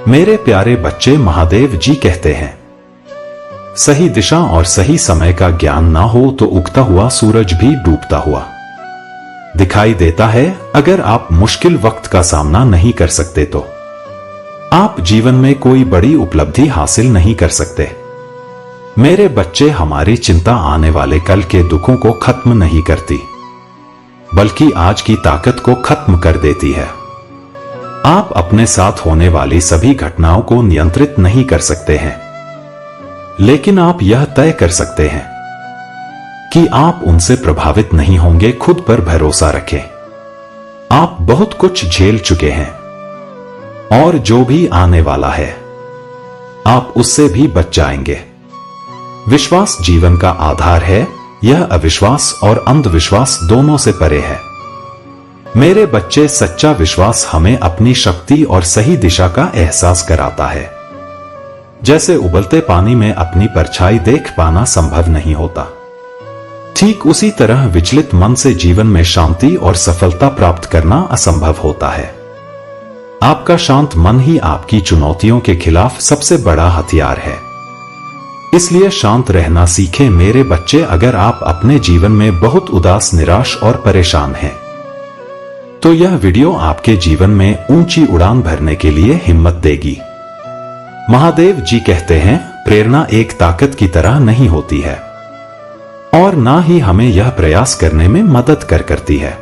मेरे प्यारे बच्चे, महादेव जी कहते हैं, सही दिशा और सही समय का ज्ञान ना हो तो उगता हुआ सूरज भी डूबता हुआ दिखाई देता है। अगर आप मुश्किल वक्त का सामना नहीं कर सकते तो आप जीवन में कोई बड़ी उपलब्धि हासिल नहीं कर सकते। मेरे बच्चे, हमारी चिंता आने वाले कल के दुखों को खत्म नहीं करती, बल्कि आज की ताकत को खत्म कर देती है। आप अपने साथ होने वाली सभी घटनाओं को नियंत्रित नहीं कर सकते हैं, लेकिन आप यह तय कर सकते हैं कि आप उनसे प्रभावित नहीं होंगे। खुद पर भरोसा रखें। आप बहुत कुछ झेल चुके हैं और जो भी आने वाला है आप उससे भी बच जाएंगे। विश्वास जीवन का आधार है। यह अविश्वास और अंधविश्वास दोनों से परे है। मेरे बच्चे, सच्चा विश्वास हमें अपनी शक्ति और सही दिशा का एहसास कराता है। जैसे उबलते पानी में अपनी परछाई देख पाना संभव नहीं होता, ठीक उसी तरह विचलित मन से जीवन में शांति और सफलता प्राप्त करना असंभव होता है। आपका शांत मन ही आपकी चुनौतियों के खिलाफ सबसे बड़ा हथियार है। इसलिए शांत रहना सीखें मेरे बच्चे। अगर आप अपने जीवन में बहुत उदास, निराश और परेशान हैं, तो यह वीडियो आपके जीवन में ऊंची उड़ान भरने के लिए हिम्मत देगी। महादेव जी कहते हैं, प्रेरणा एक ताकत की तरह नहीं होती है और ना ही हमें यह प्रयास करने में मदद करती है,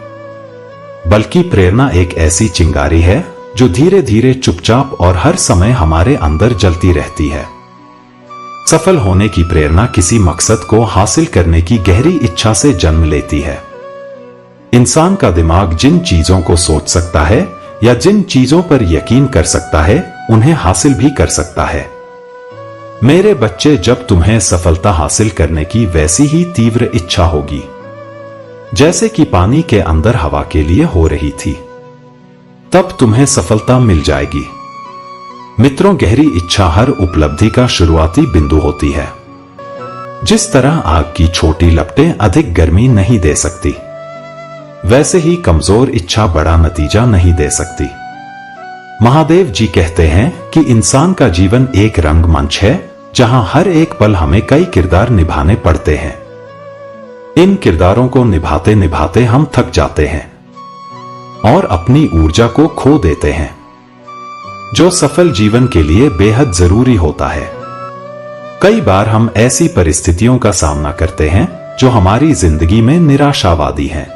बल्कि प्रेरणा एक ऐसी चिंगारी है जो धीरे धीरे, चुपचाप और हर समय हमारे अंदर जलती रहती है। सफल होने की प्रेरणा किसी मकसद को हासिल करने की गहरी इच्छा से जन्म लेती है। इंसान का दिमाग जिन चीजों को सोच सकता है या जिन चीजों पर यकीन कर सकता है, उन्हें हासिल भी कर सकता है। मेरे बच्चे, जब तुम्हें सफलता हासिल करने की वैसी ही तीव्र इच्छा होगी जैसे कि पानी के अंदर हवा के लिए हो रही थी, तब तुम्हें सफलता मिल जाएगी। मित्रों, गहरी इच्छा हर उपलब्धि का शुरुआती बिंदु होती है। जिस तरह आग की छोटी लपटें अधिक गर्मी नहीं दे सकती, वैसे ही कमजोर इच्छा बड़ा नतीजा नहीं दे सकती। महादेव जी कहते हैं कि इंसान का जीवन एक रंगमंच है जहां हर एक पल हमें कई किरदार निभाने पड़ते हैं। इन किरदारों को निभाते निभाते हम थक जाते हैं और अपनी ऊर्जा को खो देते हैं, जो सफल जीवन के लिए बेहद जरूरी होता है। कई बार हम ऐसी परिस्थितियों का सामना करते हैं जो हमारी जिंदगी में निराशावादी हैं।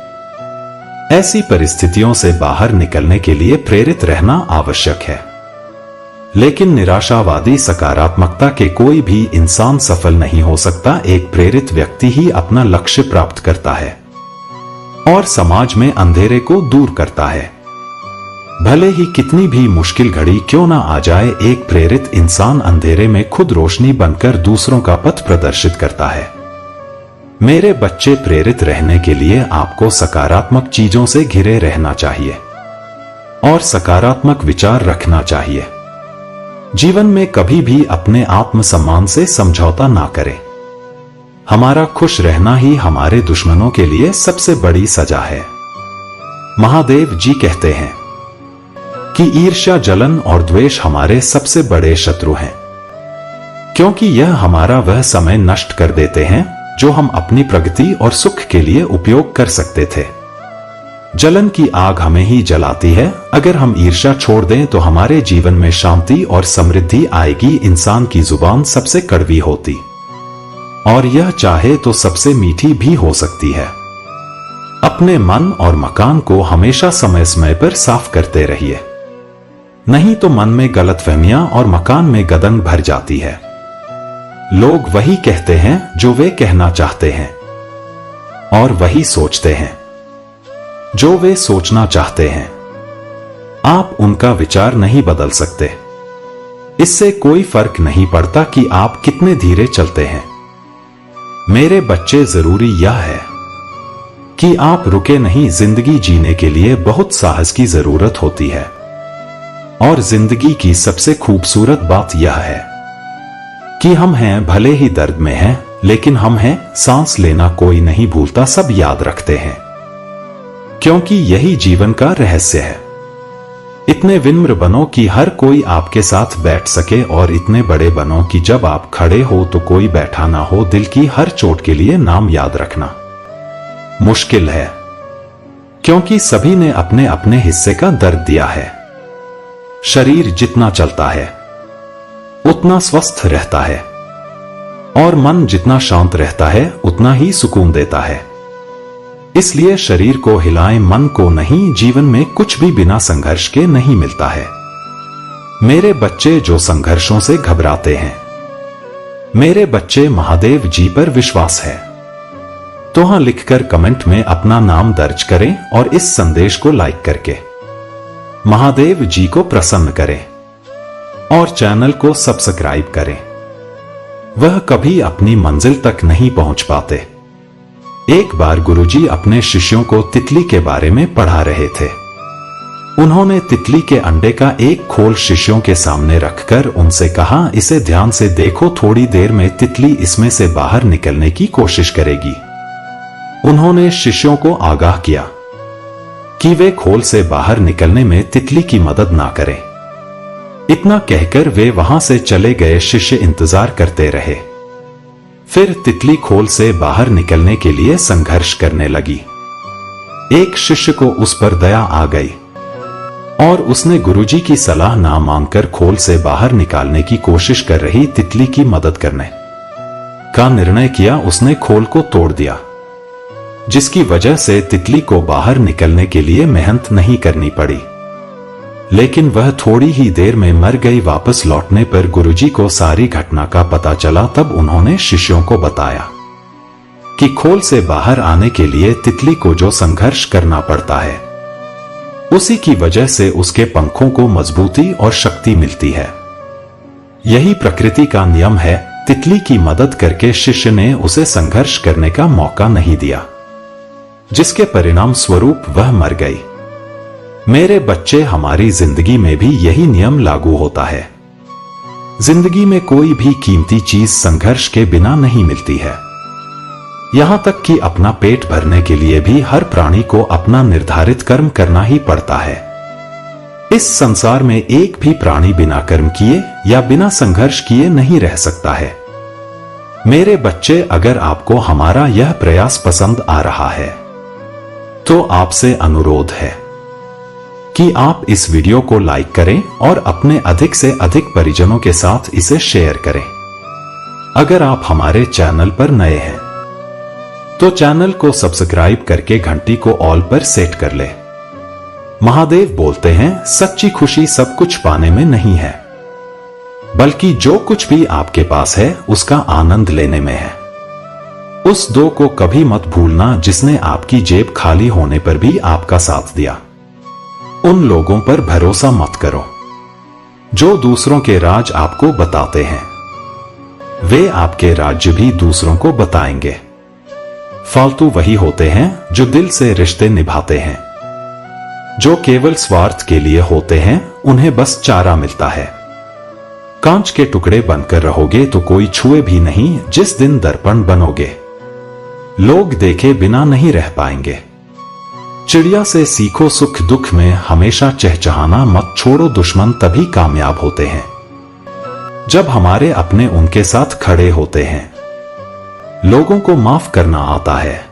ऐसी परिस्थितियों से बाहर निकलने के लिए प्रेरित रहना आवश्यक है, लेकिन निराशावादी सकारात्मकता के कोई भी इंसान सफल नहीं हो सकता। एक प्रेरित व्यक्ति ही अपना लक्ष्य प्राप्त करता है और समाज में अंधेरे को दूर करता है। भले ही कितनी भी मुश्किल घड़ी क्यों ना आ जाए, एक प्रेरित इंसान अंधेरे में खुद रोशनी बनकर दूसरों का पथ प्रदर्शित करता है। मेरे बच्चे, प्रेरित रहने के लिए आपको सकारात्मक चीजों से घिरे रहना चाहिए और सकारात्मक विचार रखना चाहिए। जीवन में कभी भी अपने आत्मसम्मान से समझौता ना करें। हमारा खुश रहना ही हमारे दुश्मनों के लिए सबसे बड़ी सजा है। महादेव जी कहते हैं कि ईर्ष्या, जलन और द्वेष हमारे सबसे बड़े शत्रु हैं, क्योंकि यह हमारा वह समय नष्ट कर देते हैं जो हम अपनी प्रगति और सुख के लिए उपयोग कर सकते थे। जलन की आग हमें ही जलाती है। अगर हम ईर्ष्या छोड़ दें तो हमारे जीवन में शांति और समृद्धि आएगी। इंसान की जुबान सबसे कड़वी होती और यह चाहे तो सबसे मीठी भी हो सकती है। अपने मन और मकान को हमेशा समय समय पर साफ करते रहिए, नहीं तो मन में गलतफहमियां और मकान में गंदगी भर जाती है। लोग वही कहते हैं जो वे कहना चाहते हैं और वही सोचते हैं जो वे सोचना चाहते हैं। आप उनका विचार नहीं बदल सकते। इससे कोई फर्क नहीं पड़ता कि आप कितने धीरे चलते हैं। मेरे बच्चे, जरूरी यह है कि आप रुके नहीं। जिंदगी जीने के लिए बहुत साहस की जरूरत होती है और जिंदगी की सबसे खूबसूरत बात यह है कि हम हैं, भले ही दर्द में हैं, लेकिन हम हैं। सांस लेना कोई नहीं भूलता, सब याद रखते हैं, क्योंकि यही जीवन का रहस्य है। इतने विनम्र बनो कि हर कोई आपके साथ बैठ सके और इतने बड़े बनो कि जब आप खड़े हो तो कोई बैठा ना हो। दिल की हर चोट के लिए नाम याद रखना मुश्किल है, क्योंकि सभी ने अपने अपने हिस्से का दर्द दिया है। शरीर जितना चलता है उतना स्वस्थ रहता है और मन जितना शांत रहता है उतना ही सुकून देता है। इसलिए शरीर को हिलाएं, मन को नहीं। जीवन में कुछ भी बिना संघर्ष के नहीं मिलता है। मेरे बच्चे जो संघर्षों से घबराते हैं, मेरे बच्चे महादेव जी पर विश्वास है, तो हां लिखकर कमेंट में अपना नाम दर्ज करें और इस संदेश को लाइक करके महादेव जी को प्रसन्न करें और चैनल को सब्सक्राइब करें। वह कभी अपनी मंजिल तक नहीं पहुंच पाते। एक बार गुरुजी अपने शिष्यों को तितली के बारे में पढ़ा रहे थे। उन्होंने तितली के अंडे का एक खोल शिष्यों के सामने रखकर उनसे कहा, इसे ध्यान से देखो, थोड़ी देर में तितली इसमें से बाहर निकलने की कोशिश करेगी। उन्होंने शिष्यों को आगाह किया कि वे खोल से बाहर निकलने में तितली की मदद ना करें। इतना कहकर वे वहां से चले गए। शिष्य इंतजार करते रहे। फिर तितली खोल से बाहर निकलने के लिए संघर्ष करने लगी। एक शिष्य को उस पर दया आ गई और उसने गुरुजी की सलाह ना मांगकर खोल से बाहर निकालने की कोशिश कर रही तितली की मदद करने का निर्णय किया। उसने खोल को तोड़ दिया, जिसकी वजह से तितली को बाहर निकलने के लिए मेहनत नहीं करनी पड़ी, लेकिन वह थोड़ी ही देर में मर गई। वापस लौटने पर गुरुजी को सारी घटना का पता चला। तब उन्होंने शिष्यों को बताया कि खोल से बाहर आने के लिए तितली को जो संघर्ष करना पड़ता है, उसी की वजह से उसके पंखों को मजबूती और शक्ति मिलती है। यही प्रकृति का नियम है। तितली की मदद करके शिष्य ने उसे संघर्ष करने का मौका नहीं दिया, जिसके परिणाम स्वरूप वह मर गई। मेरे बच्चे, हमारी जिंदगी में भी यही नियम लागू होता है। जिंदगी में कोई भी कीमती चीज संघर्ष के बिना नहीं मिलती है। यहां तक कि अपना पेट भरने के लिए भी हर प्राणी को अपना निर्धारित कर्म करना ही पड़ता है। इस संसार में एक भी प्राणी बिना कर्म किए या बिना संघर्ष किए नहीं रह सकता है। मेरे बच्चे, अगर आपको हमारा यह प्रयास पसंद आ रहा है तो आपसे अनुरोध है कि आप इस वीडियो को लाइक करें और अपने अधिक से अधिक परिजनों के साथ इसे शेयर करें। अगर आप हमारे चैनल पर नए हैं तो चैनल को सब्सक्राइब करके घंटी को ऑल पर सेट कर ले। महादेव बोलते हैं, सच्ची खुशी सब कुछ पाने में नहीं है, बल्कि जो कुछ भी आपके पास है उसका आनंद लेने में है। उस दो को कभी मत भूलना जिसने आपकी जेब खाली होने पर भी आपका साथ दिया। उन लोगों पर भरोसा मत करो जो दूसरों के राज आपको बताते हैं। वे आपके राज्य भी दूसरों को बताएंगे। फालतू वही होते हैं जो दिल से रिश्ते निभाते हैं। जो केवल स्वार्थ के लिए होते हैं उन्हें बस चारा मिलता है। कांच के टुकड़े बनकर रहोगे तो कोई छुए भी नहीं। जिस दिन दर्पण बनोगे लोग देखे बिना नहीं रह पाएंगे। चिड़िया से सीखो, सुख दुख में हमेशा चहचहाना मत छोड़ो। दुश्मन तभी कामयाब होते हैं जब हमारे अपने उनके साथ खड़े होते हैं। लोगों को माफ करना आता है,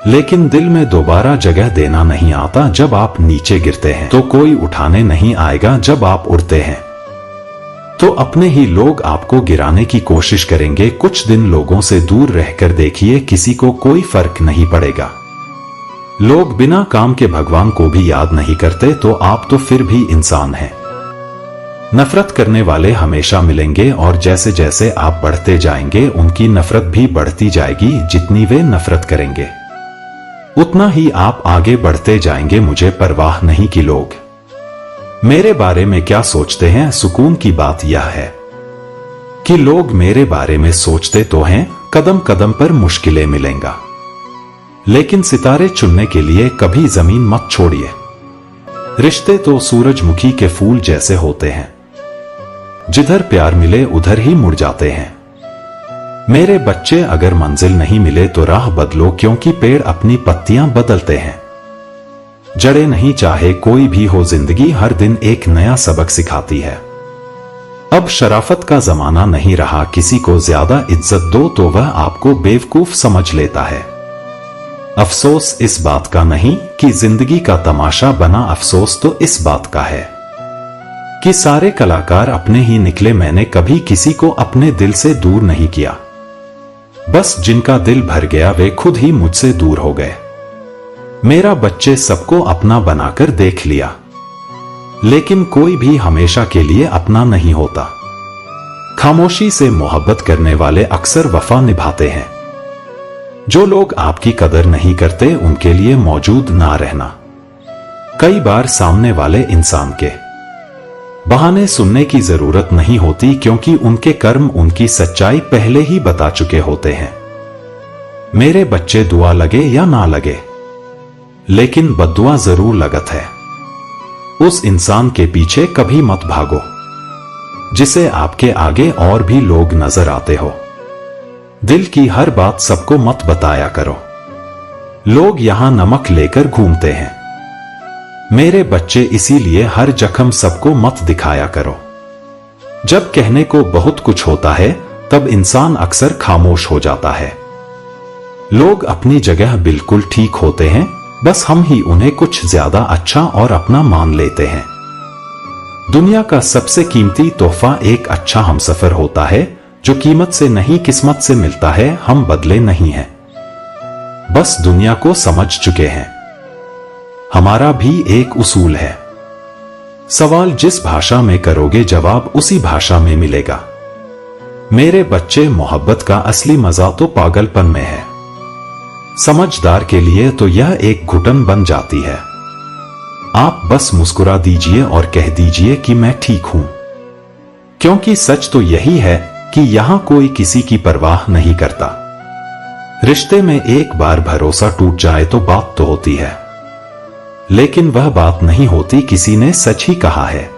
लेकिन दिल में दोबारा जगह देना नहीं आता। जब आप नीचे गिरते हैं तो कोई उठाने नहीं आएगा। जब आप उड़ते हैं तो अपने ही लोग आपको गिराने की कोशिश करेंगे। कुछ दिन लोगों से दूर रहकर देखिए, किसी को कोई फर्क नहीं पड़ेगा। लोग बिना काम के भगवान को भी याद नहीं करते, तो आप तो फिर भी इंसान हैं। नफरत करने वाले हमेशा मिलेंगे और जैसे जैसे आप बढ़ते जाएंगे उनकी नफरत भी बढ़ती जाएगी। जितनी वे नफरत करेंगे उतना ही आप आगे बढ़ते जाएंगे। मुझे परवाह नहीं कि लोग मेरे बारे में क्या सोचते हैं। सुकून की बात यह है कि लोग मेरे बारे में सोचते तो हैं, कदम कदम पर मुश्किलें मिलेंगा, लेकिन सितारे चुनने के लिए कभी जमीन मत छोड़िए। रिश्ते तो सूरजमुखी के फूल जैसे होते हैं, जिधर प्यार मिले उधर ही मुड़ जाते हैं। मेरे बच्चे, अगर मंजिल नहीं मिले तो राह बदलो, क्योंकि पेड़ अपनी पत्तियां बदलते हैं। जड़े नहीं, चाहे कोई भी हो, जिंदगी हर दिन एक नया सबक सिखाती है। अब शराफत का जमाना नहीं रहा, किसी को ज्यादा इज्जत दो तो वह आपको बेवकूफ समझ लेता है। अफसोस इस बात का नहीं कि जिंदगी का तमाशा बना, अफसोस तो इस बात का है कि सारे कलाकार अपने ही निकले। मैंने कभी किसी को अपने दिल से दूर नहीं किया, बस जिनका दिल भर गया वे खुद ही मुझसे दूर हो गए। मेरा बच्चे सबको अपना बनाकर देख लिया, लेकिन कोई भी हमेशा के लिए अपना नहीं होता। खामोशी से मोहब्बत करने वाले अक्सर वफा निभाते हैं। जो लोग आपकी कदर नहीं करते उनके लिए मौजूद ना रहना। कई बार सामने वाले इंसान के बहाने सुनने की जरूरत नहीं होती, क्योंकि उनके कर्म उनकी सच्चाई पहले ही बता चुके होते हैं। मेरे बच्चे, दुआ लगे या ना लगे, लेकिन बद्दुआ जरूर लगत है। उस इंसान के पीछे कभी मत भागो जिसे आपके आगे और भी लोग नजर आते हो। दिल की हर बात सबको मत बताया करो, लोग यहां नमक लेकर घूमते हैं। मेरे बच्चे, इसीलिए हर जख्म सबको मत दिखाया करो। जब कहने को बहुत कुछ होता है तब इंसान अक्सर खामोश हो जाता है। लोग अपनी जगह बिल्कुल ठीक होते हैं, बस हम ही उन्हें कुछ ज्यादा अच्छा और अपना मान लेते हैं। दुनिया का सबसे कीमती तोहफा एक अच्छा हमसफर होता है, जो कीमत से नहीं किस्मत से मिलता है। हम बदले नहीं हैं, बस दुनिया को समझ चुके हैं। हमारा भी एक उसूल है, सवाल जिस भाषा में करोगे जवाब उसी भाषा में मिलेगा। मेरे बच्चे, मोहब्बत का असली मजा तो पागलपन में है। समझदार के लिए तो यह एक घुटन बन जाती है। आप बस मुस्कुरा दीजिए और कह दीजिए कि मैं ठीक हूं, क्योंकि सच तो यही है कि यहां कोई किसी की परवाह नहीं करता। रिश्ते में एक बार भरोसा टूट जाए तो बात तो होती है, लेकिन वह बात नहीं होती। किसी ने सच ही कहा है,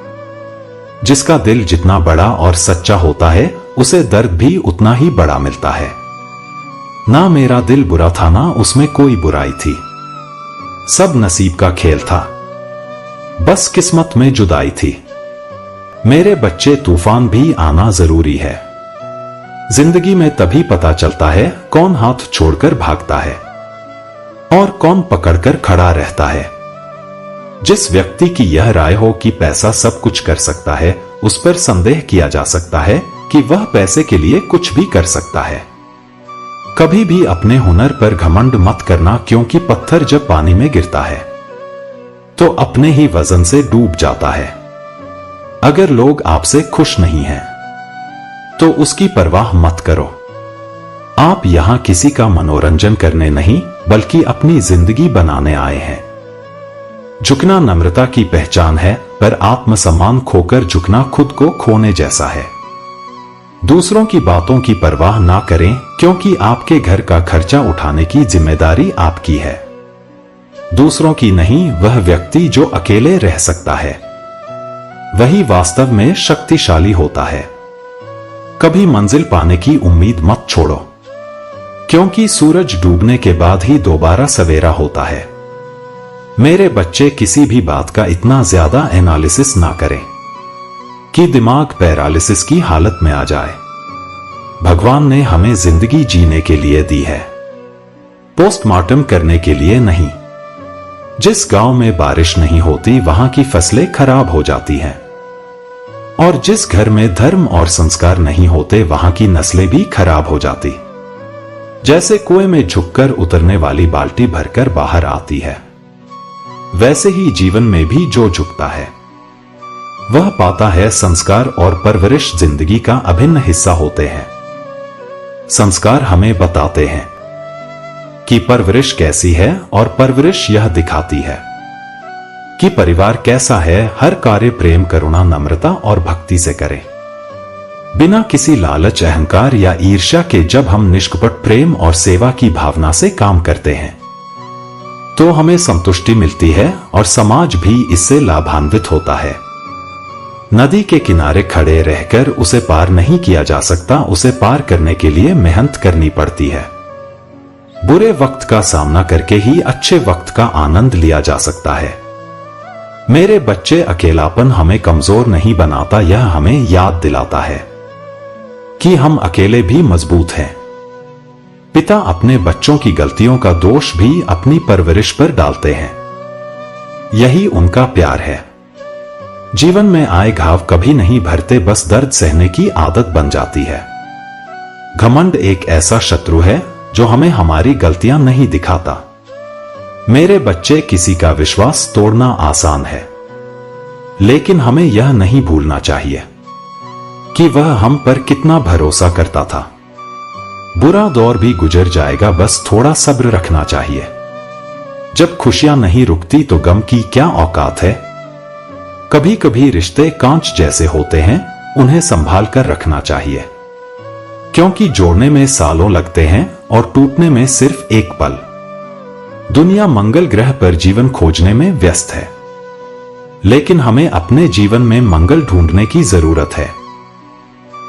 जिसका दिल जितना बड़ा और सच्चा होता है उसे दर्द भी उतना ही बड़ा मिलता है। ना मेरा दिल बुरा था, ना उसमें कोई बुराई थी। सब नसीब का खेल था, बस किस्मत में जुदाई थी। मेरे बच्चे, तूफान भी आना जरूरी है। जिंदगी में तभी पता चलता है कौन हाथ छोड़कर भागता है और कौन पकड़कर खड़ा रहता है। जिस व्यक्ति की यह राय हो कि पैसा सब कुछ कर सकता है, उस पर संदेह किया जा सकता है कि वह पैसे के लिए कुछ भी कर सकता है। कभी भी अपने हुनर पर घमंड मत करना, क्योंकि पत्थर जब पानी में गिरता है तो अपने ही वजन से डूब जाता है। अगर लोग आपसे खुश नहीं हैं तो उसकी परवाह मत करो। आप यहां किसी का मनोरंजन करने नहीं, बल्कि अपनी जिंदगी बनाने आए हैं। झुकना नम्रता की पहचान है, पर आत्मसम्मान खोकर झुकना खुद को खोने जैसा है। दूसरों की बातों की परवाह ना करें, क्योंकि आपके घर का खर्चा उठाने की जिम्मेदारी आपकी है, दूसरों की नहीं। वह व्यक्ति जो अकेले रह सकता है वही वास्तव में शक्तिशाली होता है। कभी मंजिल पाने की उम्मीद मत छोड़ो, क्योंकि सूरज डूबने के बाद ही दोबारा सवेरा होता है। मेरे बच्चे, किसी भी बात का इतना ज्यादा एनालिसिस ना करें कि दिमाग पैरालिसिस की हालत में आ जाए। भगवान ने हमें जिंदगी जीने के लिए दी है, पोस्टमार्टम करने के लिए नहीं। जिस गांव में बारिश नहीं होती वहां की फसलें खराब हो जाती हैं, और जिस घर में धर्म और संस्कार नहीं होते वहां की नस्लें भी खराब हो जाती। जैसे कुएं में झुककर उतरने वाली बाल्टी भरकर बाहर आती है, वैसे ही जीवन में भी जो झुकता है वह पाता है। संस्कार और परवरिश जिंदगी का अभिन्न हिस्सा होते हैं। संस्कार हमें बताते हैं कि परवरिश कैसी है, और परवरिश यह दिखाती है कि परिवार कैसा है। हर कार्य प्रेम, करुणा, नम्रता और भक्ति से करें, बिना किसी लालच, अहंकार या ईर्ष्या के। जब हम निष्कपट प्रेम और सेवा की भावना से काम करते हैं तो हमें संतुष्टि मिलती है और समाज भी इससे लाभान्वित होता है। नदी के किनारे खड़े रहकर उसे पार नहीं किया जा सकता, उसे पार करने के लिए मेहनत करनी पड़ती है। बुरे वक्त का सामना करके ही अच्छे वक्त का आनंद लिया जा सकता है। मेरे बच्चे, अकेलापन हमें कमजोर नहीं बनाता, यह हमें याद दिलाता है कि हम अकेले भी मजबूत हैं। पिता अपने बच्चों की गलतियों का दोष भी अपनी परवरिश पर डालते हैं। यही उनका प्यार है। जीवन में आए घाव कभी नहीं भरते, बस दर्द सहने की आदत बन जाती है। घमंड एक ऐसा शत्रु है जो हमें हमारी गलतियां नहीं दिखाता। मेरे बच्चे, किसी का विश्वास तोड़ना आसान है, लेकिन हमें यह नहीं भूलना चाहिए कि वह हम पर कितना भरोसा करता था। बुरा दौर भी गुजर जाएगा, बस थोड़ा सब्र रखना चाहिए। जब खुशियां नहीं रुकती तो गम की क्या औकात है। कभी कभी रिश्ते कांच जैसे होते हैं, उन्हें संभाल कर रखना चाहिए, क्योंकि जोड़ने में सालों लगते हैं और टूटने में सिर्फ एक पल। दुनिया मंगल ग्रह पर जीवन खोजने में व्यस्त है, लेकिन हमें अपने जीवन में मंगल ढूंढने की जरूरत है।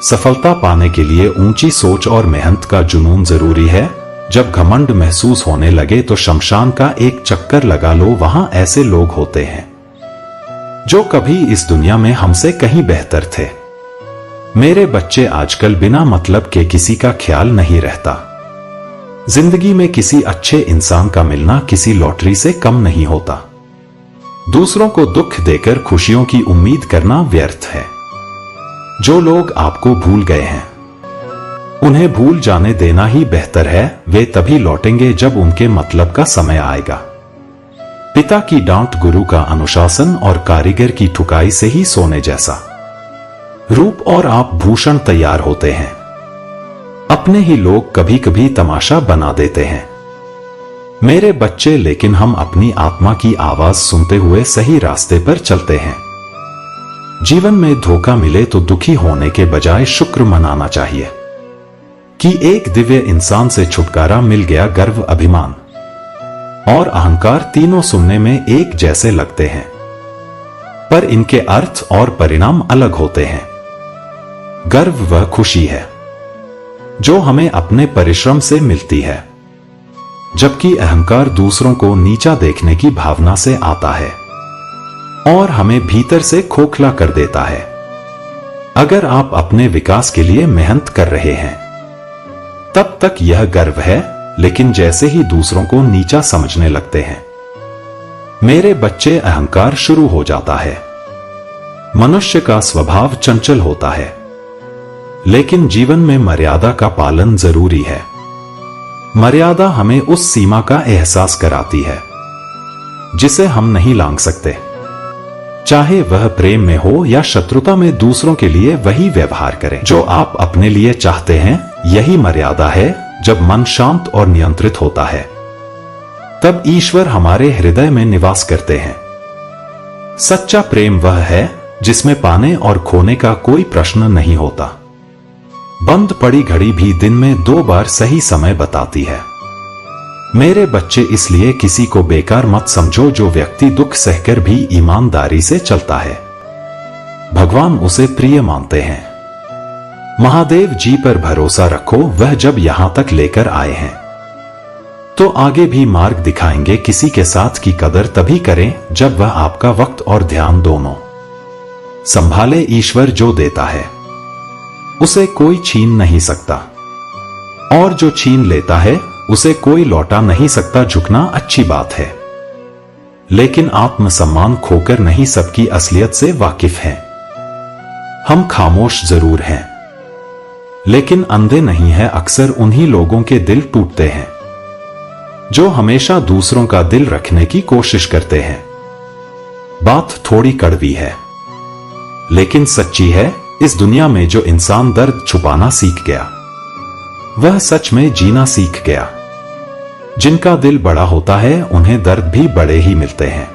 सफलता पाने के लिए ऊंची सोच और मेहनत का जुनून जरूरी है। जब घमंड महसूस होने लगे तो शमशान का एक चक्कर लगा लो, वहां ऐसे लोग होते हैं जो कभी इस दुनिया में हमसे कहीं बेहतर थे। मेरे बच्चे, आजकल बिना मतलब के किसी का ख्याल नहीं रहता। जिंदगी में किसी अच्छे इंसान का मिलना किसी लॉटरी से कम नहीं होता। दूसरों को दुख देकर खुशियों की उम्मीद करना व्यर्थ है। जो लोग आपको भूल गए हैं, उन्हें भूल जाने देना ही बेहतर है। वे तभी लौटेंगे जब उनके मतलब का समय आएगा। पिता की डांट, गुरु का अनुशासन और कारीगर की ठुकाई से ही सोने जैसा रूप और आभूषण तैयार होते हैं। अपने ही लोग कभी कभी तमाशा बना देते हैं। मेरे बच्चे, लेकिन हम अपनी आत्मा की आवाज सुनते हुए सही रास्ते पर चलते हैं। जीवन में धोखा मिले तो दुखी होने के बजाय शुक्र मनाना चाहिए कि एक दिव्य इंसान से छुटकारा मिल गया। गर्व, अभिमान और अहंकार तीनों सुनने में एक जैसे लगते हैं, पर इनके अर्थ और परिणाम अलग होते हैं। गर्व वह खुशी है जो हमें अपने परिश्रम से मिलती है, जबकि अहंकार दूसरों को नीचा देखने की भावना से आता है और हमें भीतर से खोखला कर देता है। अगर आप अपने विकास के लिए मेहनत कर रहे हैं, तब तक यह गर्व है, लेकिन जैसे ही दूसरों को नीचा समझने लगते हैं, मेरे बच्चे, अहंकार शुरू हो जाता है। मनुष्य का स्वभाव चंचल होता है, लेकिन जीवन में मर्यादा का पालन जरूरी है। मर्यादा हमें उस सीमा का एहसास कराती है जिसे हम नहीं लांघ सकते। चाहे वह प्रेम में हो या शत्रुता में, दूसरों के लिए वही व्यवहार करें जो आप अपने लिए चाहते हैं। यही मर्यादा है। जब मन शांत और नियंत्रित होता है, तब ईश्वर हमारे हृदय में निवास करते हैं। सच्चा प्रेम वह है जिसमें पाने और खोने का कोई प्रश्न नहीं होता। बंद पड़ी घड़ी भी दिन में 2 बार सही समय बताती है। मेरे बच्चे, इसलिए किसी को बेकार मत समझो। जो व्यक्ति दुख सहकर भी ईमानदारी से चलता है, भगवान उसे प्रिय मानते हैं। महादेव जी पर भरोसा रखो, वह जब यहां तक लेकर आए हैं तो आगे भी मार्ग दिखाएंगे। किसी के साथ की कदर तभी करें जब वह आपका वक्त और ध्यान दोनों संभाले। ईश्वर जो देता है उसे कोई छीन नहीं सकता, और जो छीन लेता है उसे कोई लौटा नहीं सकता। झुकना अच्छी बात है, लेकिन आत्मसम्मान खोकर नहीं। सबकी असलियत से वाकिफ हैं। हम खामोश जरूर हैं, लेकिन अंधे नहीं है। अक्सर उन्हीं लोगों के दिल टूटते हैं जो हमेशा दूसरों का दिल रखने की कोशिश करते हैं। बात थोड़ी कड़वी है, लेकिन सच्ची है। इस दुनिया में जो इंसान दर्द छुपाना सीख गया, वह सच में जीना सीख गया। जिनका दिल बड़ा होता है, उन्हें दर्द भी बड़े ही मिलते हैं।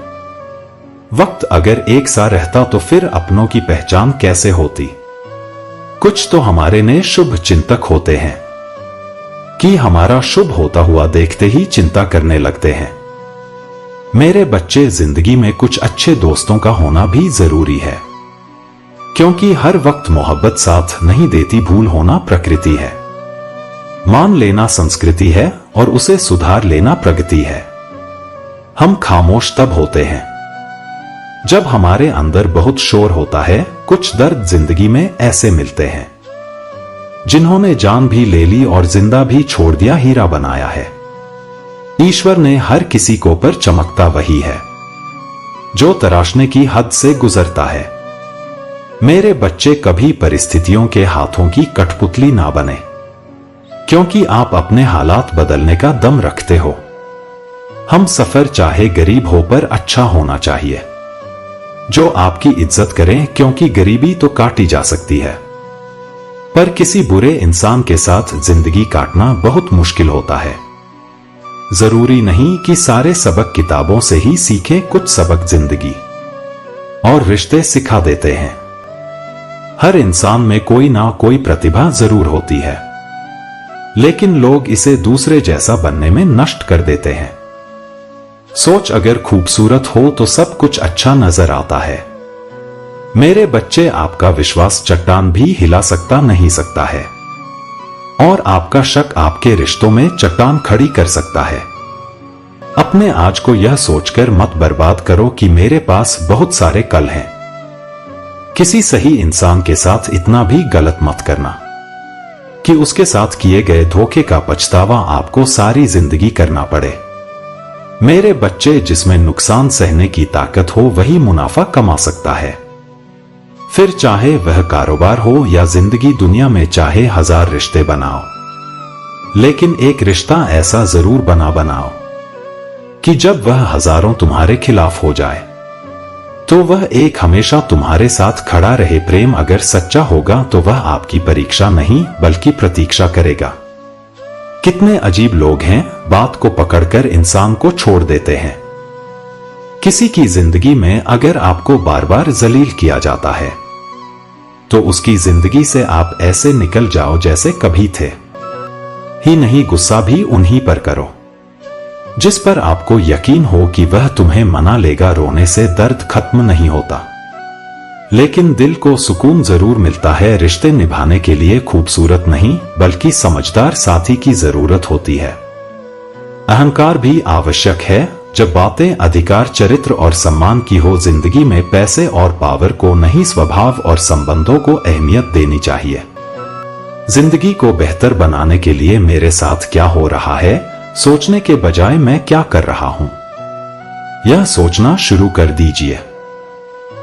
वक्त अगर एक सा रहता तो फिर अपनों की पहचान कैसे होती। कुछ तो हमारे ने शुभ चिंतक होते हैं कि हमारा शुभ होता हुआ देखते ही चिंता करने लगते हैं। मेरे बच्चे, जिंदगी में कुछ अच्छे दोस्तों का होना भी जरूरी है, क्योंकि हर वक्त मोहब्बत साथ नहीं देती। भूल होना प्रकृति है, मान लेना संस्कृति है और उसे सुधार लेना प्रगति है। हम खामोश तब होते हैं जब हमारे अंदर बहुत शोर होता है। कुछ दर्द जिंदगी में ऐसे मिलते हैं जिन्होंने जान भी ले ली और जिंदा भी छोड़ दिया, हीरा बनाया है। ईश्वर ने हर किसी को पर चमकता वही है जो तराशने की हद से गुजरता है। मेरे बच्चे कभी परिस्थितियों के हाथों की कठपुतली ना बने, क्योंकि आप अपने हालात बदलने का दम रखते हो। हम सफर चाहे गरीब हो पर अच्छा होना चाहिए, जो आपकी इज्जत करें, क्योंकि गरीबी तो काटी जा सकती है पर किसी बुरे इंसान के साथ जिंदगी काटना बहुत मुश्किल होता है। जरूरी नहीं कि सारे सबक किताबों से ही सीखें, कुछ सबक जिंदगी और रिश्ते सिखा देते हैं। हर इंसान में कोई ना कोई प्रतिभा जरूर होती है, लेकिन लोग इसे दूसरे जैसा बनने में नष्ट कर देते हैं। सोच अगर खूबसूरत हो तो सब कुछ अच्छा नजर आता है। मेरे बच्चे, आपका विश्वास चट्टान भी हिला सकता नहीं सकता है, और आपका शक आपके रिश्तों में चट्टान खड़ी कर सकता है। अपने आज को यह सोचकर मत बर्बाद करो कि मेरे पास बहुत सारे कल हैं। किसी सही इंसान के साथ इतना भी गलत मत करना कि उसके साथ किए गए धोखे का पछतावा आपको सारी जिंदगी करना पड़े। मेरे बच्चे, जिसमें नुकसान सहने की ताकत हो वही मुनाफा कमा सकता है। फिर चाहे वह कारोबार हो या जिंदगी, दुनिया में चाहे 1000 रिश्ते बनाओ, लेकिन एक रिश्ता ऐसा जरूर बनाओ कि जब वह हजारों तुम्हारे खिलाफ हो जाए तो वह एक हमेशा तुम्हारे साथ खड़ा रहे। प्रेम अगर सच्चा होगा तो वह आपकी परीक्षा नहीं बल्कि प्रतीक्षा करेगा। कितने अजीब लोग हैं, बात को पकड़कर इंसान को छोड़ देते हैं। किसी की जिंदगी में अगर आपको बार बार जलील किया जाता है तो उसकी जिंदगी से आप ऐसे निकल जाओ जैसे कभी थे ही नहीं। गुस्सा भी उन्हीं पर करो जिस पर आपको यकीन हो कि वह तुम्हें मना लेगा। रोने से दर्द खत्म नहीं होता, लेकिन दिल को सुकून जरूर मिलता है। रिश्ते निभाने के लिए खूबसूरत नहीं बल्कि समझदार साथी की जरूरत होती है। अहंकार भी आवश्यक है जब बातें अधिकार, चरित्र और सम्मान की हो। जिंदगी में पैसे और पावर को नहीं, स्वभाव और संबंधों को अहमियत देनी चाहिए। जिंदगी को बेहतर बनाने के लिए मेरे साथ क्या हो रहा है सोचने के बजाय मैं क्या कर रहा हूं, यह सोचना शुरू कर दीजिए।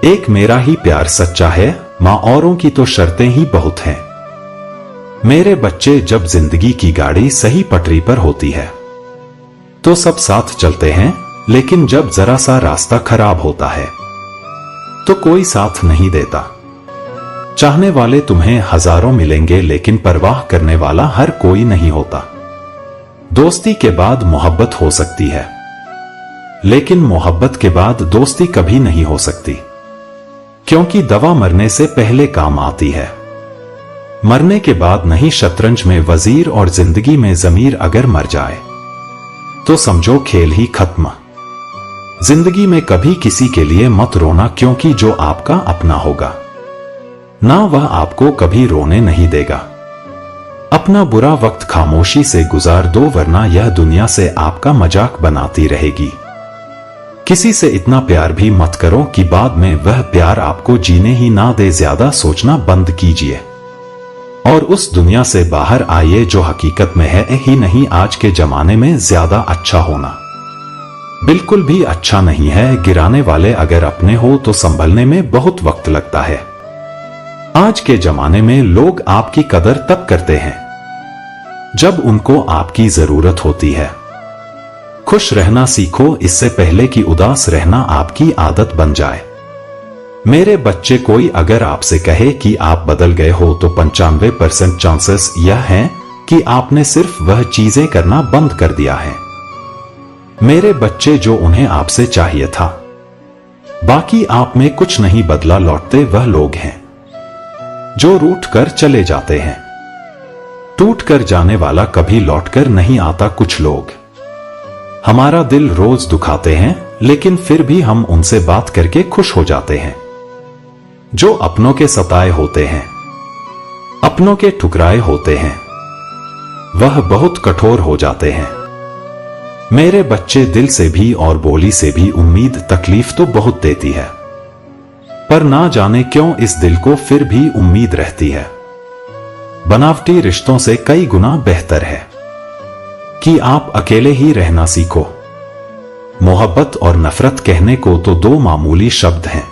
एक मेरा ही प्यार सच्चा है, मां औरों की तो शर्तें ही बहुत हैं। मेरे बच्चे, जब जिंदगी की गाड़ी सही पटरी पर होती है तो सब साथ चलते हैं, लेकिन जब जरा सा रास्ता खराब होता है तो कोई साथ नहीं देता। चाहने वाले तुम्हें हजारों मिलेंगे, लेकिन परवाह करने वाला हर कोई नहीं होता। दोस्ती के बाद मोहब्बत हो सकती है, लेकिन मोहब्बत के बाद दोस्ती कभी नहीं हो सकती, क्योंकि दवा मरने से पहले काम आती है, मरने के बाद नहीं। शतरंज में वजीर और जिंदगी में जमीर अगर मर जाए तो समझो खेल ही खत्म। जिंदगी में कभी किसी के लिए मत रोना, क्योंकि जो आपका अपना होगा ना वह आपको कभी रोने नहीं देगा। अपना बुरा वक्त खामोशी से गुजार दो, वरना यह दुनिया से आपका मजाक बनाती रहेगी। किसी से इतना प्यार भी मत करो कि बाद में वह प्यार आपको जीने ही ना दे। ज्यादा सोचना बंद कीजिए और उस दुनिया से बाहर आइए जो हकीकत में है ही नहीं। आज के जमाने में ज्यादा अच्छा होना बिल्कुल भी अच्छा नहीं है। गिराने वाले अगर अपने हो तो संभलने में बहुत वक्त लगता है। आज के जमाने में लोग आपकी कदर तब करते हैं जब उनको आपकी जरूरत होती है। खुश रहना सीखो, इससे पहले कि उदास रहना आपकी आदत बन जाए। मेरे बच्चे, कोई अगर आपसे कहे कि आप बदल गए हो तो 95% चांसेस यह हैं कि आपने सिर्फ वह चीजें करना बंद कर दिया है। मेरे बच्चे, जो उन्हें आपसे चाहिए था, बाकी आप में कुछ नहीं बदला। लौटते वह लोग हैं जो रूठ कर चले जाते हैं। टूट कर जाने वाला कभी लौट कर नहीं आता। कुछ लोग हमारा दिल रोज दुखाते हैं, लेकिन फिर भी हम उनसे बात करके खुश हो जाते हैं। जो अपनों के सताए होते हैं, अपनों के ठुकराए होते हैं, वह बहुत कठोर हो जाते हैं। मेरे बच्चे दिल से भी और बोली से भी उम्मीद तकलीफ तो बहुत देती है, पर ना जाने क्यों इस दिल को फिर भी उम्मीद रहती है। बनावटी रिश्तों से कई गुना बेहतर है कि आप अकेले ही रहना सीखो। मोहब्बत और नफरत कहने को तो दो मामूली शब्द हैं,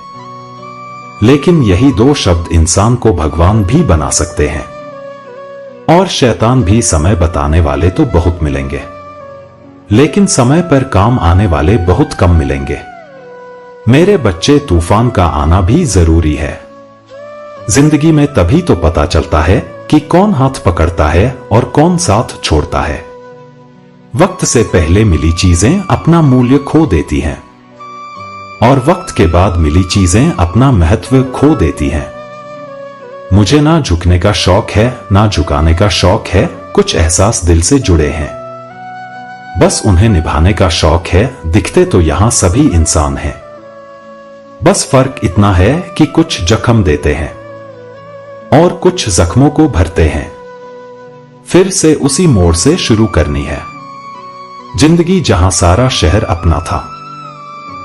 लेकिन यही दो शब्द इंसान को भगवान भी बना सकते हैं। और शैतान भी समय बताने वाले तो बहुत मिलेंगे, लेकिन समय पर काम आने वाले बहुत कम मिलेंगे। मेरे बच्चे, तूफान का आना भी जरूरी है। जिंदगी में तभी तो पता चलता है कि कौन हाथ पकड़ता है और कौन साथ छोड़ता है। वक्त से पहले मिली चीजें अपना मूल्य खो देती हैं, और वक्त के बाद मिली चीजें अपना महत्व खो देती हैं। मुझे ना झुकने का शौक है, ना झुकाने का शौक है, कुछ एहसास दिल से जुड़े हैं, बस उन्हें निभाने का शौक है। दिखते तो यहां सभी इंसान हैं, बस फर्क इतना है कि कुछ जख्म देते हैं और कुछ जख्मों को भरते हैं। फिर से उसी मोड़ से शुरू करनी है। जिंदगी जहां सारा शहर अपना था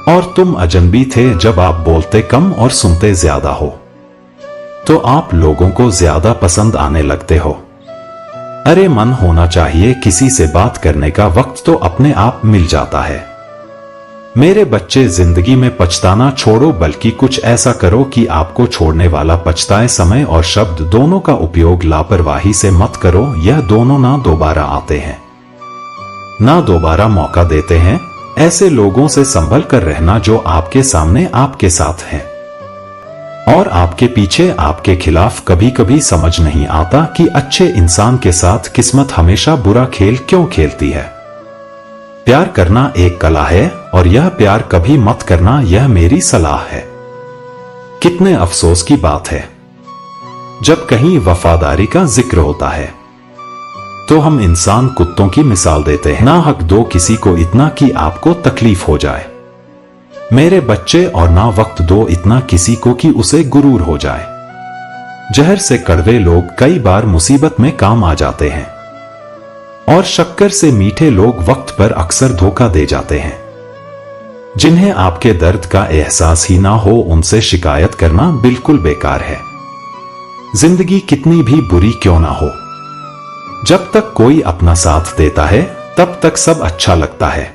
और तुम अजनबी थे। जब आप बोलते कम और सुनते ज्यादा हो, तो आप लोगों को ज्यादा पसंद आने लगते हो। अरे मन होना चाहिए किसी से बात करने का, वक्त तो अपने आप मिल जाता है। मेरे बच्चे, जिंदगी में पछताना छोड़ो, बल्कि कुछ ऐसा करो कि आपको छोड़ने वाला पछताए। समय और शब्द दोनों का उपयोग लापरवाही से मत करो। यह दोनों ना दोबारा आते हैं, ना दोबारा मौका देते हैं। ऐसे लोगों से संभल कर रहना जो आपके सामने आपके साथ हैं और आपके पीछे आपके खिलाफ। कभी कभी समझ नहीं आता कि अच्छे इंसान के साथ किस्मत हमेशा बुरा खेल क्यों खेलती है। प्यार करना एक कला है, और यह प्यार कभी मत करना, यह मेरी सलाह है। कितने अफसोस की बात है, जब कहीं वफादारी का जिक्र होता है तो हम इंसान कुत्तों की मिसाल देते हैं। ना हक दो किसी को इतना कि आपको तकलीफ हो जाए, मेरे बच्चे, और ना वक्त दो इतना किसी को कि उसे गुरूर हो जाए। जहर से कड़वे लोग कई बार मुसीबत में काम आ जाते हैं, और शक्कर से मीठे लोग वक्त पर अक्सर धोखा दे जाते हैं। जिन्हें आपके दर्द का एहसास ही ना हो, उनसे शिकायत करना बिल्कुल बेकार है। जिंदगी कितनी भी बुरी क्यों ना हो, जब तक कोई अपना साथ देता है तब तक सब अच्छा लगता है।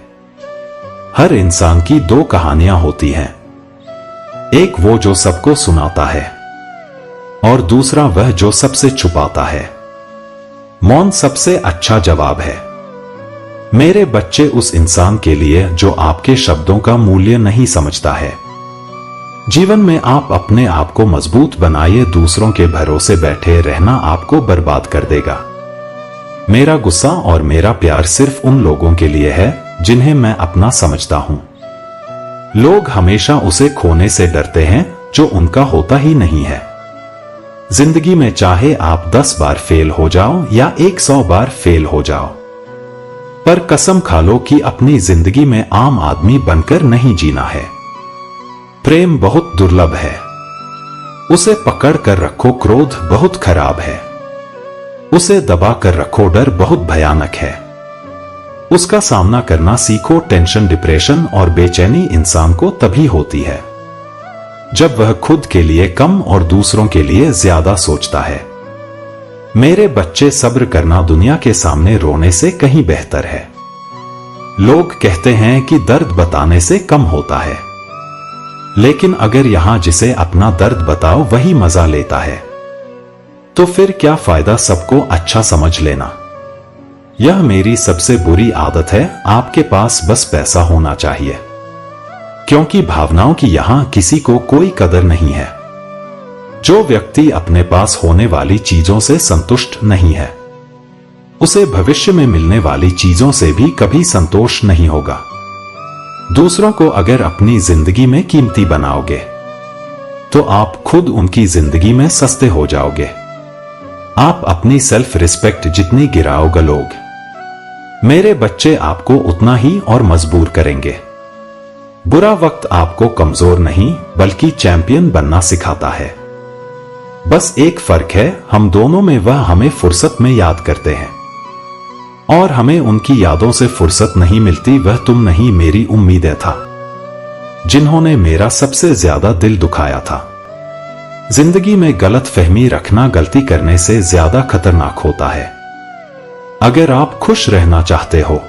हर इंसान की दो कहानियां होती हैं, एक वो जो सबको सुनाता है, और दूसरा वह जो सबसे छुपाता है। मौन सबसे अच्छा जवाब है। मेरे बच्चे, उस इंसान के लिए जो आपके शब्दों का मूल्य नहीं समझता है। जीवन में आप अपने आप को मजबूत बनाइए, दूसरों के भरोसे बैठे रहना आपको बर्बाद कर देगा। मेरा गुस्सा और मेरा प्यार सिर्फ उन लोगों के लिए है जिन्हें मैं अपना समझता हूं। लोग हमेशा उसे खोने से डरते हैं जो उनका होता ही नहीं है। जिंदगी में चाहे आप 10 बार फेल हो जाओ या 100 बार फेल हो जाओ, पर कसम खा लो कि अपनी जिंदगी में आम आदमी बनकर नहीं जीना है। प्रेम बहुत दुर्लभ है, उसे पकड़ कर रखो। क्रोध बहुत खराब है, उसे दबा कर रखो। डर बहुत भयानक है, उसका सामना करना सीखो। टेंशन, डिप्रेशन और बेचैनी इंसान को तभी होती है जब वह खुद के लिए कम और दूसरों के लिए ज्यादा सोचता है। मेरे बच्चे, सब्र करना दुनिया के सामने रोने से कहीं बेहतर है। लोग कहते हैं कि दर्द बताने से कम होता है, लेकिन अगर यहां जिसे अपना दर्द बताओ वही मजा लेता है, तो फिर क्या फायदा सबको अच्छा समझ लेना। यह मेरी सबसे बुरी आदत है। आपके पास बस पैसा होना चाहिए, क्योंकि भावनाओं की यहां किसी को कोई कदर नहीं है। जो व्यक्ति अपने पास होने वाली चीजों से संतुष्ट नहीं है, उसे भविष्य में मिलने वाली चीजों से भी कभी संतोष नहीं होगा। दूसरों को अगर अपनी जिंदगी में कीमती बनाओगे, तो आप खुद उनकी जिंदगी में सस्ते हो जाओगे। आप अपनी सेल्फ रिस्पेक्ट जितनी गिराओगे, लोग, मेरे बच्चे, आपको उतना ही और मजबूर करेंगे। बुरा वक्त आपको कमजोर नहीं बल्कि चैंपियन बनना सिखाता है। बस एक फर्क है, हम दोनों में, वह हमें फुर्सत में याद करते हैं। और हमें उनकी यादों से फुर्सत नहीं मिलती। वह तुम नहीं, मेरी उम्मीदें था, जिन्होंने मेरा सबसे ज्यादा दिल दुखाया था। जिंदगी में गलत फहमी रखना गलती करने से ज्यादा खतरनाक होता है। अगर आप खुश रहना चाहते हो